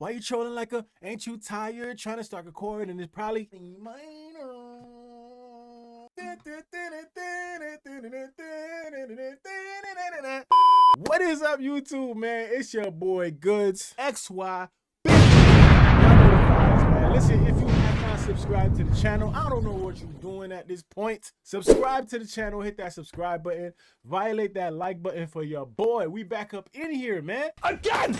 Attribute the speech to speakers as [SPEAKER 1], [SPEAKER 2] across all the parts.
[SPEAKER 1] Why you trolling like a, ain't you tired? Trying to start a chord and it's probably E minor. What is up, YouTube, man? It's your boy Goods XY. Listen, if you have not subscribed to the channel, I don't know what you're doing at this point. Subscribe to the channel, hit that subscribe button, violate that like button for your boy. We back up in here, man. Again!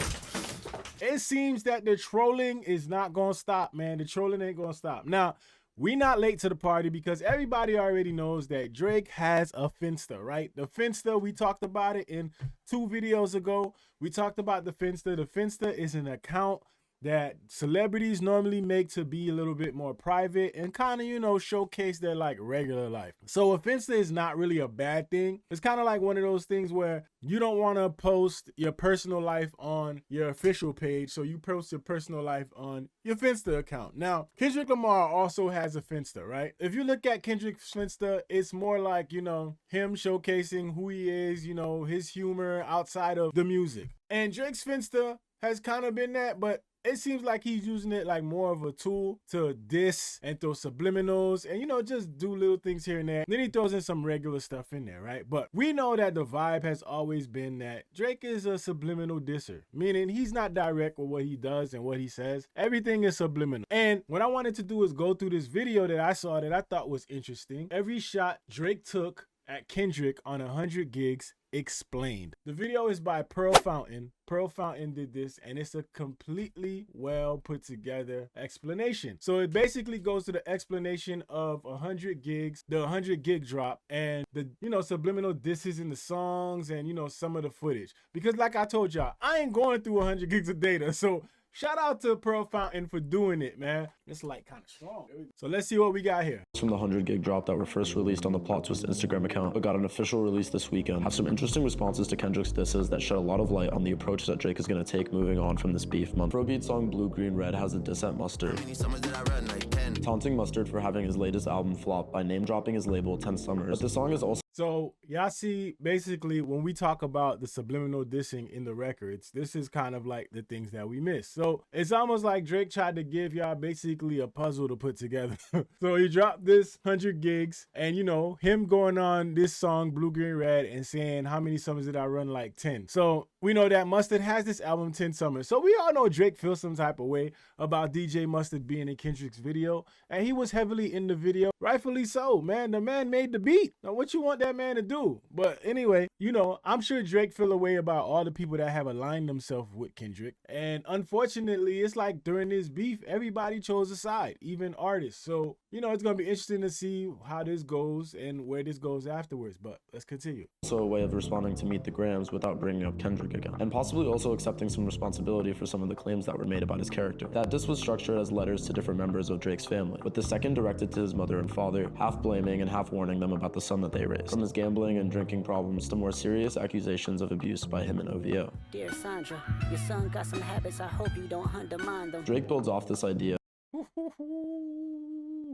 [SPEAKER 1] It seems that the trolling is not gonna stop, man. The trolling ain't gonna stop. Now, we not late to the party because everybody already knows that Drake has a finsta, right? The finsta, we talked about it in 2 videos ago. We talked about the finsta. The finsta is an account that celebrities normally make to be a little bit more private and kind of, you know, showcase their like regular life. So a finsta is not really a bad thing. It's kind of like one of those things where you don't want to post your personal life on your official page, so you post your personal life on your finsta account. Now, Kendrick Lamar also has a finsta, right? If you look at Kendrick's finsta, it's more like, you know, him showcasing who he is, you know, his humor outside of the music. And Drake's finsta has kind of been that, but it seems like he's using it like more of a tool to diss and throw subliminals and, you know, just do little things here and there. Then he throws in some regular stuff in there, right? But we know that the vibe has always been that Drake is a subliminal disser, meaning he's not direct with what he does and what he says. Everything is subliminal. And what I wanted to do is go through this video that I saw that I thought was interesting. Every shot Drake took at Kendrick on 100 gigs explained. The video is by Pearl Fountain. Pearl Fountain did this and it's a completely well put together explanation. So it basically goes to the explanation of 100 gigs, the 100 gig drop, and the, you know, subliminal disses in the songs and, you know, some of the footage. Because like I told y'all, I ain't going through 100 gigs of data. So shout out to Pearl Fountain for doing it, man. It's like kind of strong. So let's see what we got here.
[SPEAKER 2] From the 100 gig drop that were first released on the Plot Twist Instagram account, but got an official release this weekend, have some interesting responses to Kendrick's disses that shed a lot of light on the approach that Drake is going to take moving on from this beef month. Afrobeat song Blue Green Red has a diss at Mustard, taunting Mustard for having his latest album flop by name dropping his label 10 Summers. But the song is also...
[SPEAKER 1] So y'all see, basically when we talk about the subliminal dissing in the records, this is kind of like the things that we miss. So it's almost like Drake tried to give y'all basically a puzzle to put together. So he dropped this 100 gigs and, you know, him going on this song Blue Green Red and saying how many summers did I run? Like 10. So we know that Mustard has this album 10 Summers. So we all know Drake feels some type of way about DJ Mustard being in Kendrick's video, and he was heavily in the video, rightfully so, man. The man made the beat. Now what you want that man to do? But anyway, you know, I'm sure Drake feel a way about all the people that have aligned themselves with Kendrick, and unfortunately it's like during this beef everybody chose a side, even artists. So, you know, it's gonna be interesting to see how this goes and where this goes afterwards, but let's continue.
[SPEAKER 2] Also a way of responding to Meet the Grams without bringing up Kendrick again, and possibly also accepting some responsibility for some of the claims that were made about his character. That diss was structured as letters to different members of Drake's family, with the second directed to his mother and father, half blaming and half warning them about the son that they raised, from his gambling and drinking problems to more serious accusations of abuse by him and OVO.
[SPEAKER 3] Dear Sandra, your son got some habits, I hope you don't undermine them.
[SPEAKER 2] Drake builds off this idea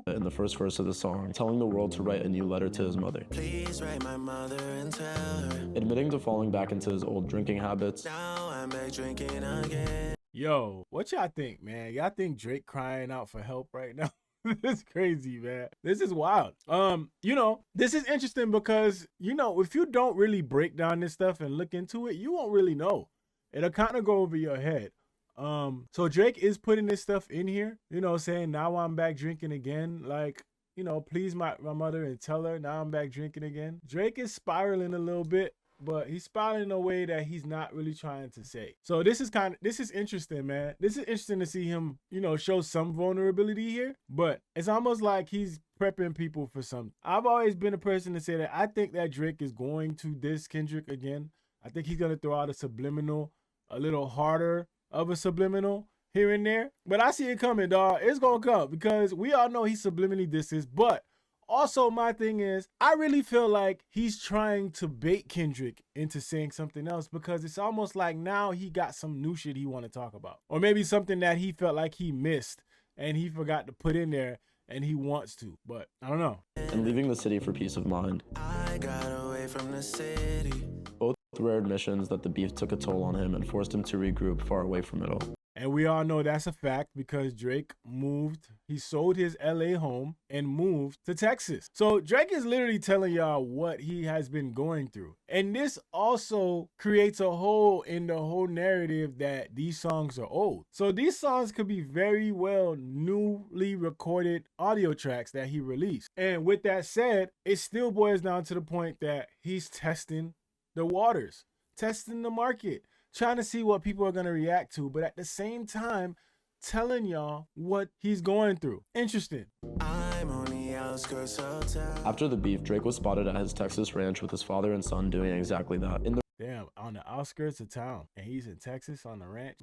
[SPEAKER 2] in the first verse of the song, telling the world to write a new letter to his mother.
[SPEAKER 4] Please write my mother and tell her.
[SPEAKER 2] Admitting to falling back into his old drinking habits.
[SPEAKER 4] Now I'm back drinking again.
[SPEAKER 1] Yo, what y'all think, man? Y'all think Drake crying out for help right now? This is crazy, man. This is wild. You know, this is interesting because, you know, if you don't really break down this stuff and look into it, you won't really know. It'll kind of go over your head. So Drake is putting this stuff in here, you know, saying now I'm back drinking again. Like, you know, please my mother and tell her now I'm back drinking again. Drake is spiraling a little bit, but he's spiraling in a way that he's not really trying to say. So this is interesting, man. This is interesting to see him, you know, show some vulnerability here, but it's almost like he's prepping people for something. I've always been a person to say that I think that Drake is going to diss Kendrick again. I think he's going to throw out a subliminal, a little harder of a subliminal here and there, but I see it coming, dog. It's going to come because we all know he subliminally disses, but also, my thing is, I really feel like he's trying to bait Kendrick into saying something else because it's almost like now he got some new shit he want to talk about. Or maybe something that he felt like he missed and he forgot to put in there and he wants to, but I don't know.
[SPEAKER 2] And leaving the city for peace of mind.
[SPEAKER 4] I got away from the city.
[SPEAKER 2] Both rare admissions that the beef took a toll on him and forced him to regroup far away from it all.
[SPEAKER 1] And we all know that's a fact because Drake moved. He sold his LA home and moved to Texas. So Drake is literally telling y'all what he has been going through. And this also creates a hole in the whole narrative that these songs are old. So these songs could be very well newly recorded audio tracks that he released. And with that said, it still boils down to the point that he's testing the waters, testing the market, trying to see what people are going to react to, but at the same time, telling y'all what he's going through. Interesting.
[SPEAKER 4] I'm on the outskirts of town.
[SPEAKER 2] After the beef, Drake was spotted at his Texas ranch with his father and son doing exactly that. In the
[SPEAKER 1] Damn, on the outskirts of town, and he's in Texas on the ranch.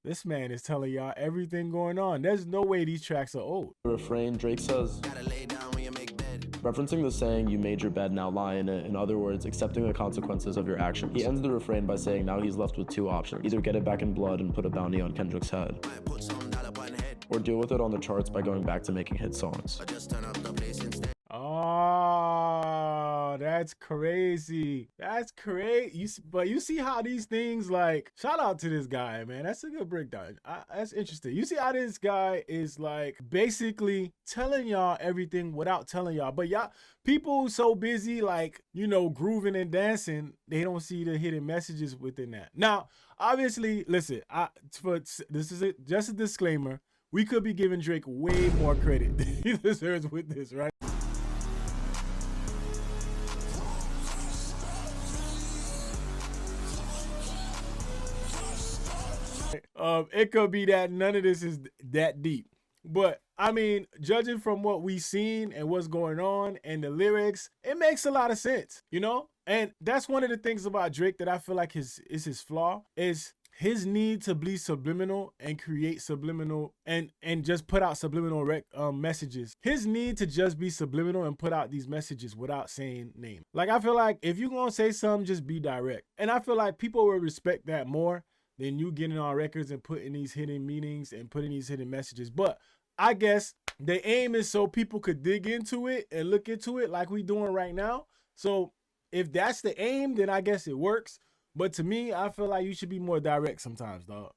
[SPEAKER 1] This man is telling y'all everything going on. There's no way these tracks are old.
[SPEAKER 2] refrain, Drake says,
[SPEAKER 4] Gotta lay down when you make bed.
[SPEAKER 2] referencing the saying, "You made your bed, now lie in it." In other words, accepting the consequences of your actions. He ends the refrain by saying now he's left with two options: either get it back in blood and put a bounty on Kendrick's head,
[SPEAKER 4] Might put some dollar on head.
[SPEAKER 2] or deal with it on the charts by going back to making hit songs.
[SPEAKER 4] Or just turn up the place instead.
[SPEAKER 1] Oh, that's crazy. That's crazy. But you see how these things, like, shout out to this guy, man. That's a good breakdown. That's interesting. You see how this guy is, like, basically telling y'all everything without telling y'all. But y'all, people so busy, like, you know, grooving and dancing, they don't see the hidden messages within that. Now, obviously, listen, this is just a disclaimer. We could be giving Drake way more credit than he deserves with this, right? It could be that none of this is that deep. But I mean, judging from what we've seen and what's going on and the lyrics, it makes a lot of sense, you know? And that's one of the things about Drake that I feel like is his flaw, is his need to be subliminal and create subliminal and just put out subliminal messages. His need to just be subliminal and put out these messages without saying name. Like, I feel like if you're going to say something, just be direct. And I feel like people will respect that more than you getting on records and putting these hidden meanings and putting these hidden messages. But I guess the aim is so people could dig into it and look into it like we doing right now. So if that's the aim, then I guess it works. But to me, I feel like you should be more direct sometimes, dog.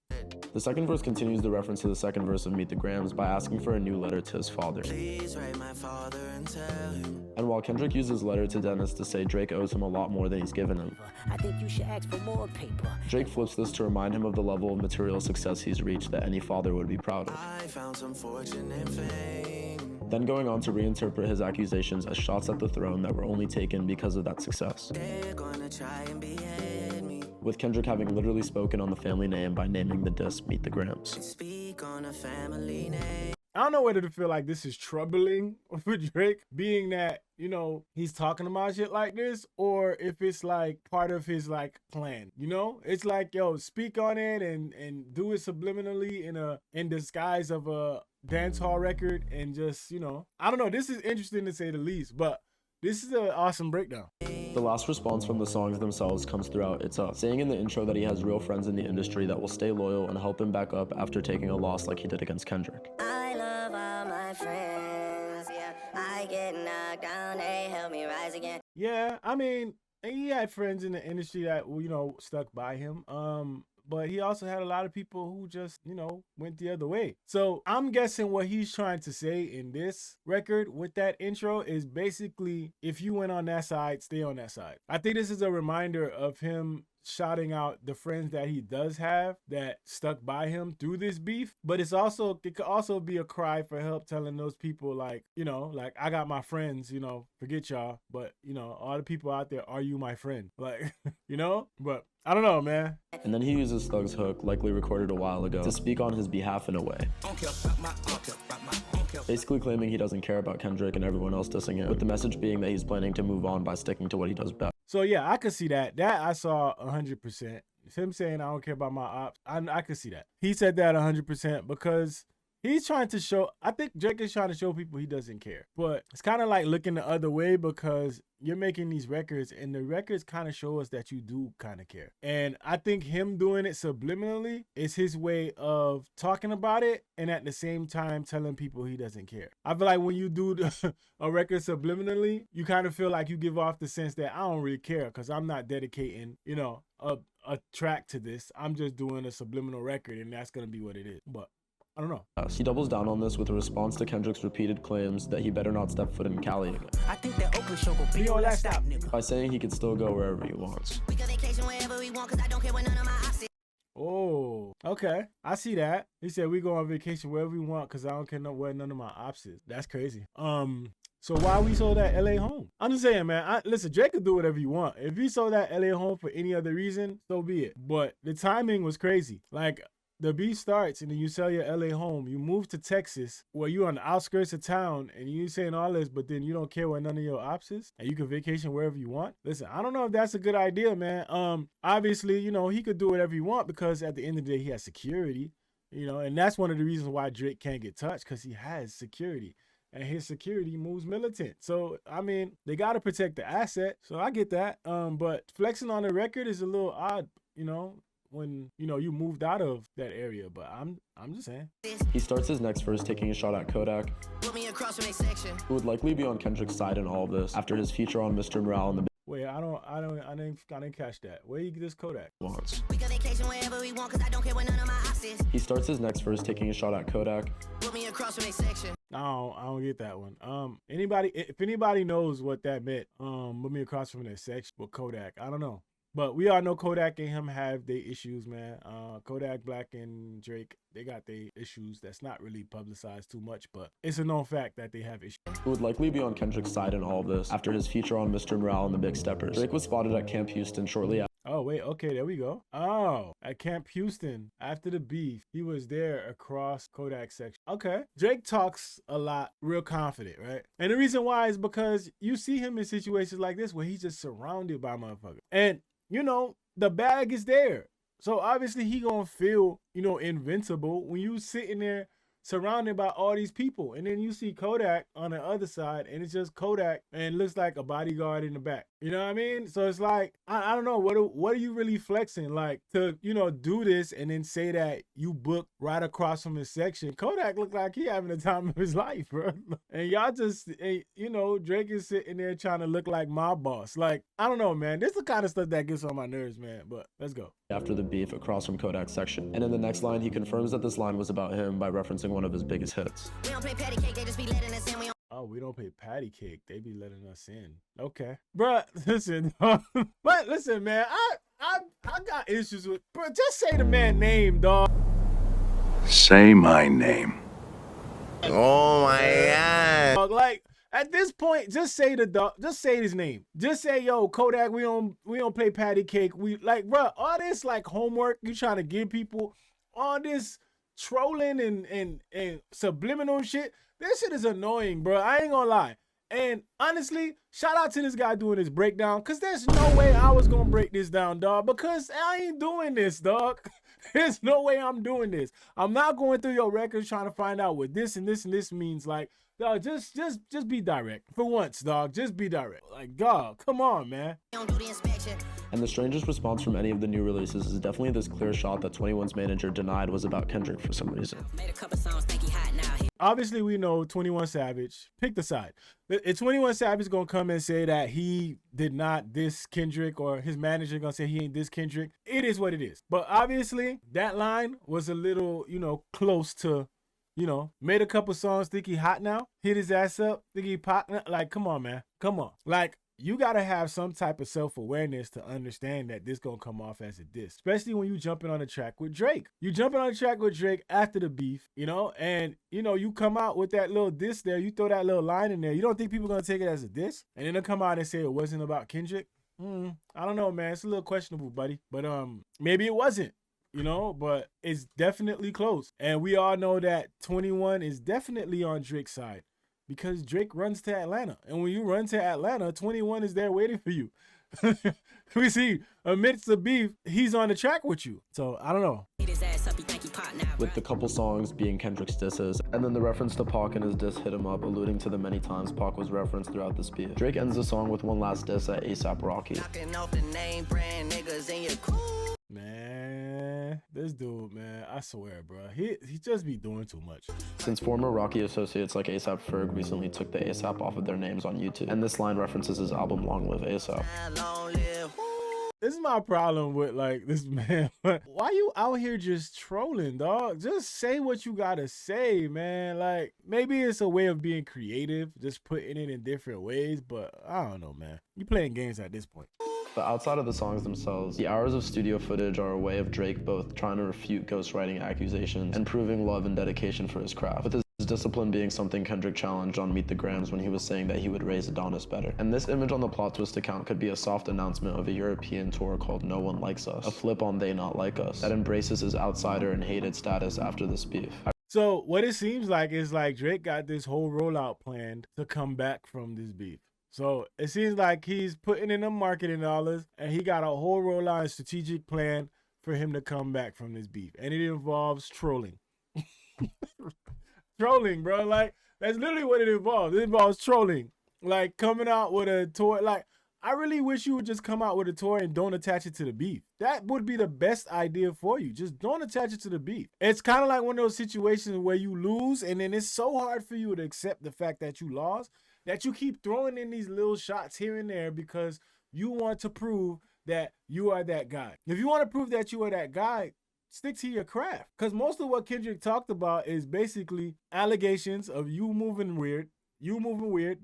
[SPEAKER 2] The second verse continues the reference to the second verse of Meet the Grams by asking for a new letter to his father.
[SPEAKER 4] Please write my father and tell him.
[SPEAKER 2] And while Kendrick uses letter to Dennis to say Drake owes him a lot more than he's given him,
[SPEAKER 3] I think you should ask for more paper.
[SPEAKER 2] Drake flips this to remind him of the level of material success he's reached that any father would be proud of.
[SPEAKER 4] I found some fortune and fame.
[SPEAKER 2] Then going on to reinterpret his accusations as shots at the throne that were only taken because of that success,
[SPEAKER 4] They're gonna try and behead me.
[SPEAKER 2] with Kendrick having literally spoken on the family name by naming the diss Meet the Grams.
[SPEAKER 4] Speak on a family name.
[SPEAKER 1] I don't know whether to feel like this is troubling for Drake, being that, you know, he's talking about shit like this, or if it's like part of his like plan, you know? It's like, yo, speak on it and do it subliminally in disguise of a dance hall record and just, you know, I don't know. This is interesting to say the least, but this is an awesome breakdown.
[SPEAKER 2] The last response from the songs themselves comes throughout It's Up, saying in the intro that he has real friends in the industry that will stay loyal and help him back up after taking a loss like he did against Kendrick.
[SPEAKER 5] I love all my friends, yeah. I get knocked down, they help me rise again.
[SPEAKER 1] Yeah, I mean, he had friends in the industry that, you know, stuck by him. But he also had a lot of people who just, you know, went the other way. So I'm guessing what he's trying to say in this record with that intro is basically, if you went on that side, stay on that side. I think this is a reminder of him shouting out the friends that he does have that stuck by him through this beef. But it could also be a cry for help, telling those people, like, you know, like, I got my friends, you know, forget y'all, but, you know, all the people out there, are you my friend? Like, you know, but I don't know, man.
[SPEAKER 2] And then he uses Thug's hook, likely recorded a while ago, to speak on his behalf in a way, basically claiming he doesn't care about Kendrick and everyone else dissing him, with the message being that he's planning to move on by sticking to what he does best.
[SPEAKER 1] So yeah, I could see that. That I saw 100%. Him saying I don't care about my ops, I could see that. He said that 100% because he's trying to show, I think Drake is trying to show people he doesn't care. But it's kind of like looking the other way because you're making these records and the records kind of show us that you do kind of care. And I think him doing it subliminally is his way of talking about it and at the same time telling people he doesn't care. I feel like when you do a record subliminally, you kind of feel like you give off the sense that I don't really care because I'm not dedicating, you know, a track to this. I'm just doing a subliminal record, and that's gonna be what it is. But I don't know.
[SPEAKER 2] He doubles down on this with a response to Kendrick's repeated claims that he better not step foot in Cali again,
[SPEAKER 3] I think that Oakland show gon' be on that stop, nigga.
[SPEAKER 2] by saying he could still go wherever he wants.
[SPEAKER 5] We can vacation wherever we want, cause I don't care what none of my options.
[SPEAKER 1] Oh, okay. I see that. He said we go on vacation wherever we want because I don't care where none of my ops is. That's crazy. So why we sold that LA home? I'm just saying, man. Listen, Drake could do whatever you want. If he sold that LA home for any other reason, so be it. But the timing was crazy. Like, the beef starts and then you sell your LA home. You move to Texas where you're on the outskirts of town and you saying all this, but then you don't care where none of your ops is and you can vacation wherever you want. Listen, I don't know if that's a good idea, man. Obviously, you know, he could do whatever he want because at the end of the day, he has security, you know, and that's one of the reasons why Drake can't get touched because he has security. And his security moves militant. So, I mean, they got to protect the asset. So I get that. But flexing on the record is a little odd, you know, when, you know, you moved out of that area. But I'm just saying.
[SPEAKER 2] He starts his next verse taking a shot at Kodak,
[SPEAKER 4] Put me across from a section.
[SPEAKER 2] who would likely be on Kendrick's side in all of this after his feature on Mr. Morale and the
[SPEAKER 1] Wait, I didn't catch that. Where you get this Kodak?
[SPEAKER 2] wants.
[SPEAKER 5] We can vacation wherever we want, cause I don't care what none of my options.
[SPEAKER 2] He starts his next verse taking a shot at Kodak,
[SPEAKER 4] Put me across from a section.
[SPEAKER 1] No, I don't get that one. If anybody knows what that meant, put me across from that section with Kodak. I don't know. But we all know Kodak and him have their issues, man. Kodak Black and Drake, they got their issues that's not really publicized too much, but it's a known fact that they have issues.
[SPEAKER 2] who would likely be on Kendrick's side in all of this after his feature on Mr. Morale and the Big Steppers. Drake was spotted at Camp Houston shortly after.
[SPEAKER 1] Oh, wait, okay, there we go. Oh, at Camp Houston, after the beef, he was there across Kodak's section. Okay. Drake talks a lot, real confident, right? And the reason why is because you see him in situations like this where he's just surrounded by motherfuckers. And, you know, the bag is there. So obviously he gonna feel, you know, invincible when you sitting there surrounded by all these people. And then you see Kodak on the other side and it's just Kodak and it looks like a bodyguard in the back. You know what I mean? So it's like, I don't know, what are you really flexing? Like to, you know, do this and then say that you booked right across from his section. Kodak looked like he having the time of his life, bro. And y'all just, you know, Drake is sitting there trying to look like my boss. Like, I don't know, man. This is the kind of stuff that gets on my nerves, man. But let's go.
[SPEAKER 2] After the beef across from Kodak's section. And in the next line, he confirms that this line was about him by referencing one of his biggest hits.
[SPEAKER 5] We don't play patty cake, they just be letting us in. We
[SPEAKER 1] Oh, we don't pay patty cake. They be letting us in. Okay. Bruh, listen. But listen, man, I got issues with, bro, just say the man's name, dog.
[SPEAKER 6] Say my name.
[SPEAKER 7] Oh my God.
[SPEAKER 1] Like, at this point, just say his name. Just say, yo, Kodak, we don't play patty cake. We like, bro, all this like homework you trying to give people, all this trolling and subliminal shit. This shit is annoying, bro. I ain't gonna lie. And honestly, shout out to this guy doing this breakdown, because there's no way I was gonna break this down, dog, because I ain't doing this, dog. There's no way I'm doing this. I'm not going through your records trying to find out what this and this and this means. Like, dog, just be direct. For once, dog, just be direct. Like, dog, come on, man.
[SPEAKER 5] don't do the inspection.
[SPEAKER 2] And the strangest response from any of the new releases is definitely this clear shot that 21's manager denied was about Kendrick for some reason.
[SPEAKER 3] Made a couple songs, think he hot now.
[SPEAKER 1] Obviously, we know 21 Savage. Pick the side. If 21 Savage gonna come and say that he did not diss Kendrick, or his manager gonna say he ain't diss Kendrick, it is what it is. But obviously, that line was a little, you know, close to, you know, made a couple songs, think he hot now, hit his ass up, think he pop now. Like, come on, man. Come on. Like, you gotta have some type of self-awareness to understand that this gonna come off as a diss, especially when you jumping on a track with Drake. You jumping on a track with Drake after the beef, you know, and you know, you come out with that little diss there, you throw that little line in there. You don't think people gonna take it as a diss? And then they'll come out and say it wasn't about Kendrick? I don't know, man. It's a little questionable, buddy. But maybe it wasn't. You know, but it's definitely close. And we all know that 21 is definitely on Drake's side, because Drake runs to Atlanta. And when you run to Atlanta, 21 is there waiting for you. We see, amidst the beef, he's on the track with you. So, I don't know.
[SPEAKER 3] Hit his ass up, he think he pot now.
[SPEAKER 2] With the couple songs being Kendrick's disses, and then the reference to Pac and his diss Hit 'Em Up, alluding to the many times Pac was referenced throughout the speech. Drake ends the song with one last diss at A$AP Rocky.
[SPEAKER 4] Knocking off the name brand niggas in your crew.
[SPEAKER 1] Man, this dude, man, I swear, bro, he just be doing too much.
[SPEAKER 2] Since former Rocky associates like A$AP Ferg recently took the A$AP off of their names on YouTube, and this line references his album Long Live A$AP.
[SPEAKER 4] Long live.
[SPEAKER 1] This is my problem with like this man. Why you out here just trolling, dog? Just say what you gotta say, man. Like maybe it's a way of being creative, just putting it in different ways, but I don't know, man. You playing games at this point.
[SPEAKER 2] But outside of the songs themselves, the hours of studio footage are a way of Drake both trying to refute ghostwriting accusations and proving love and dedication for his craft, with his discipline being something Kendrick challenged on Meet the Grams when he was saying that he would raise Adonis better. And this image on the Plot Twist account could be a soft announcement of a European tour called No One Likes Us, a flip on They Not Like Us, that embraces his outsider and hated status after this beef.
[SPEAKER 1] So what it seems like is like Drake got this whole rollout planned to come back from this beef. So it seems like he's putting in the marketing dollars and he got a whole rollout and strategic plan for him to come back from this beef. And it involves trolling. Trolling, bro. Like, that's literally what it involves. It involves trolling. Like, coming out with a toy. Like, I really wish you would just come out with a toy and don't attach it to the beef. That would be the best idea for you. Just don't attach it to the beef. It's kind of like one of those situations where you lose and then it's so hard for you to accept the fact that you lost that you keep throwing in these little shots here and there because you want to prove that you are that guy. If you want to prove that you are that guy, stick to your craft. Because most of what Kendrick talked about is basically allegations of you moving weird,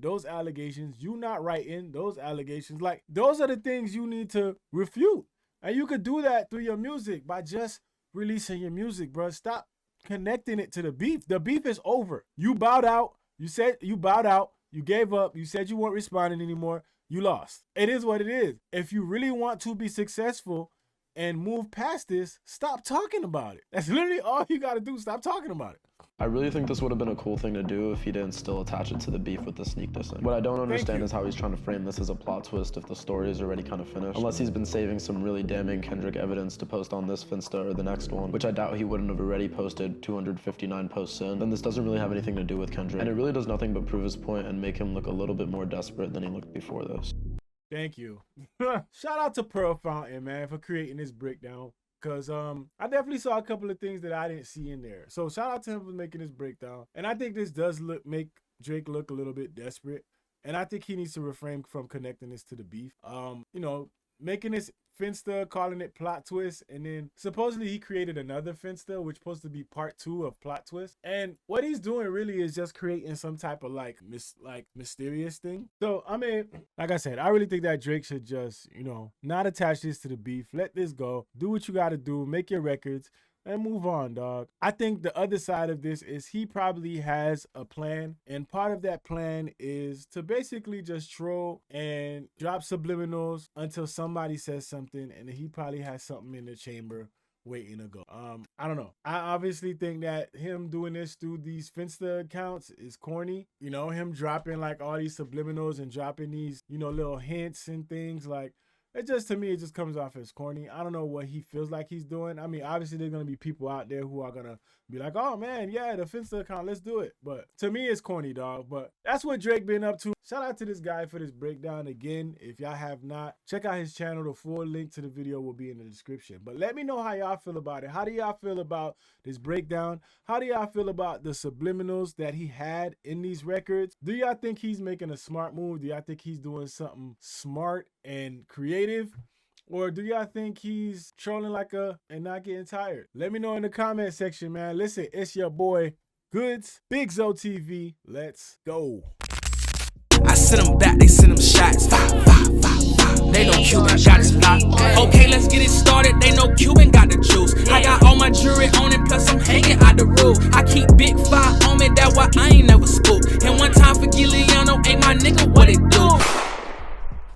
[SPEAKER 1] those allegations, you not writing, those allegations. Like, those are the things you need to refute. And you could do that through your music by just releasing your music, bro. Stop connecting it to the beef. The beef is over. You bowed out. You said you bowed out. You gave up. You said you weren't responding anymore. You lost. It is what it is. If you really want to be successful and move past this, stop talking about it. That's literally all you got to do. Stop talking about it.
[SPEAKER 2] I really think this would have been a cool thing to do if he didn't still attach it to the beef with the sneak dissing. What I don't understand is how he's trying to frame this as a plot twist if the story is already kind of finished. Unless he's been saving some really damning Kendrick evidence to post on this Finsta or the next one, which I doubt he wouldn't have already posted 259 posts in. Then this doesn't really have anything to do with Kendrick. And it really does nothing but prove his point and make him look a little bit more desperate than he looked before this.
[SPEAKER 1] Thank you. Shout out to Pearl Fountain, man, for creating this breakdown. Because I definitely saw a couple of things that I didn't see in there. So shout out to him for making this breakdown. And I think this does make Drake look a little bit desperate. And I think he needs to refrain from connecting this to the beef. You know, making this Finsta, calling it Plot Twist, and then supposedly he created another Finsta, which is supposed to be part 2 of Plot Twist. And what he's doing really is just creating some type of like mysterious thing. So I mean, like I said, I really think that Drake should just, you know, not attach this to the beef. Let this go. Do what you got to do. Make your records. And move on, dog. I think the other side of this is he probably has a plan. And part of that plan is to basically just troll and drop subliminals until somebody says something. And he probably has something in the chamber waiting to go. I don't know. I obviously think that him doing this through these Finsta accounts is corny. You know, him dropping like all these subliminals and dropping these, you know, little hints and things like, it just, to me, it just comes off as corny. I don't know what he feels like he's doing. I mean, obviously, there's going to be people out there who are going to be like, oh, man, yeah, the Finsta account, let's do it. But to me, it's corny, dog. But that's what Drake been up to. Shout out to this guy for this breakdown. Again, if y'all have not, check out his channel. The full link to the video will be in the description. But let me know how y'all feel about it. How do y'all feel about this breakdown? How do y'all feel about the subliminals that he had in these records? Do y'all think he's making a smart move? Do y'all think he's doing something smart and creative? Or do y'all think he's trolling and not getting tired? Let me know in the comment section, man. Listen, it's your boy Goods, BigZoeTV. Let's go.
[SPEAKER 8] I send them back, they send them shots. They know Cuban got his lock. Okay, let's get it started. They know Cuban got the juice. I got all my jewelry on it, plus I'm hanging out the roof. I keep big 5 on me, that's why I ain't